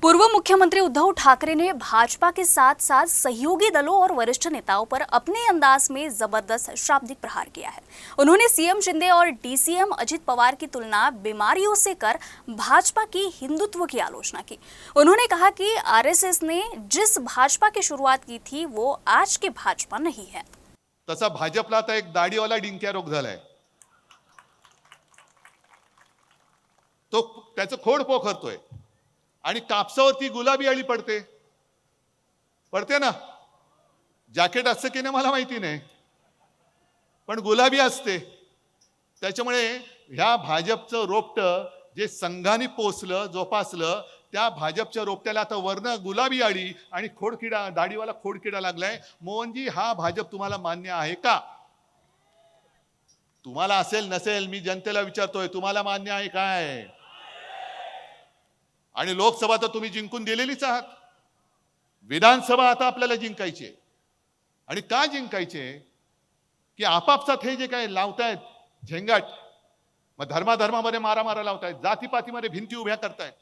पूर्व मुख्यमंत्री उद्धव ठाकरे ने भाजपा के साथ साथ सहयोगी दलों और वरिष्ठ नेताओं पर अपने अंदाज में जबरदस्त शाब्दिक प्रहार किया है। उन्होंने सीएम शिंदे और डीसीएम अजित पवार की तुलना बीमारियों से कर भाजपा की हिंदुत्व की आलोचना की। उन्होंने कहा कि आरएसएस ने जिस भाजपा की शुरुआत की थी वो आज की भाजपा नहीं है। तसा भाजपला आता एक दाढीवाला डिंक्या रोग झालाय। तो त्याचं खोड पोखरतोय आणि कापसावरती गुलाबी अळी पडते ना। जॅकेट असतं की नाही मला माहिती नाही, पण गुलाबी असते। त्याच्यामुळे ह्या भाजपचं रोपटं जे संघाने पोसलं जोपासलं त्या भाजपच्या रोपट्याला आता वर्ण गुलाबी अळी आणि खोडकिडा दाढीवाला खोडकिडा लागलाय। मोहनजी, हा भाजप तुम्हाला मान्य आहे का? तुम्हाला असेल नसेल, मी जनतेला विचारतोय, तुम्हाला मान्य आहे काय? आणि लोकसभा तर तुम्ही जिंकून दिलेलीच आहात। विधानसभा आता आपल्याला जिंकायची आहे। आणि का जिंकायचे की आपापसात हे जे काय लावतायत झेंगाट, मग धर्माधर्मामध्ये मारामारा लावतायत, जातीपातीमध्ये भिंती उभ्या करतायत।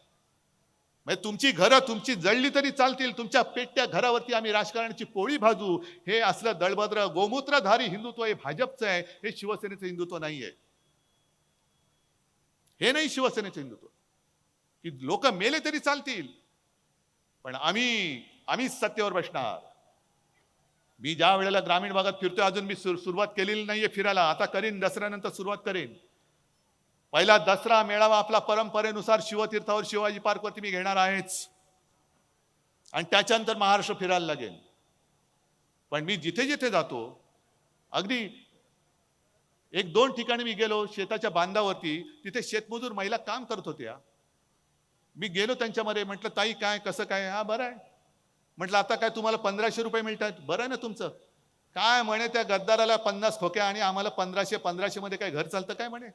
म्हणजे तुमची घरं तुमची जळली तरी चालतील, तुमच्या पेटत्या घरावरती आम्ही राजकारणाची पोळी भाजू, हे असलं दळभद्र गोमूत्रधारी हिंदुत्व हे भाजपचं आहे। हे शिवसेनेचं हिंदुत्व नाहीये। हे नाही शिवसेनेचं हिंदुत्व की लोक मेले तरी चालतील, पण आम्ही सत्तेवर बसणार। मी ज्या वेळेला ग्रामीण भागात फिरतोय, अजून मी सुरुवात केलेली नाहीये फिरायला, आता करीन, दसऱ्यानंतर सुरुवात करेन। पहिला दसरा मेळावा आपला परंपरेनुसार शिवतीर्थावर शिवाजी पार्कवरती मी घेणार आहेच, आणि त्याच्यानंतर महाराष्ट्र फिरायला लागेल। पण मी जिथे जिथे जातो, अगदी एक दोन ठिकाणी मी गेलो, शेताच्या बांधावरती, तिथे शेतमजूर महिला काम करत होत्या। मी गेलो त्यांच्यामध्ये, म्हटलं ताई काय कसं काय? हा बरं आहे। म्हटलं आता काय तुम्हाला 1500 रुपये मिळतात? बरं आहे ना तुमचं? काय म्हणे, त्या गद्दाराला 50 खोक्या आणि आम्हाला 1500 मध्ये काय घर चालतं काय म्हणे?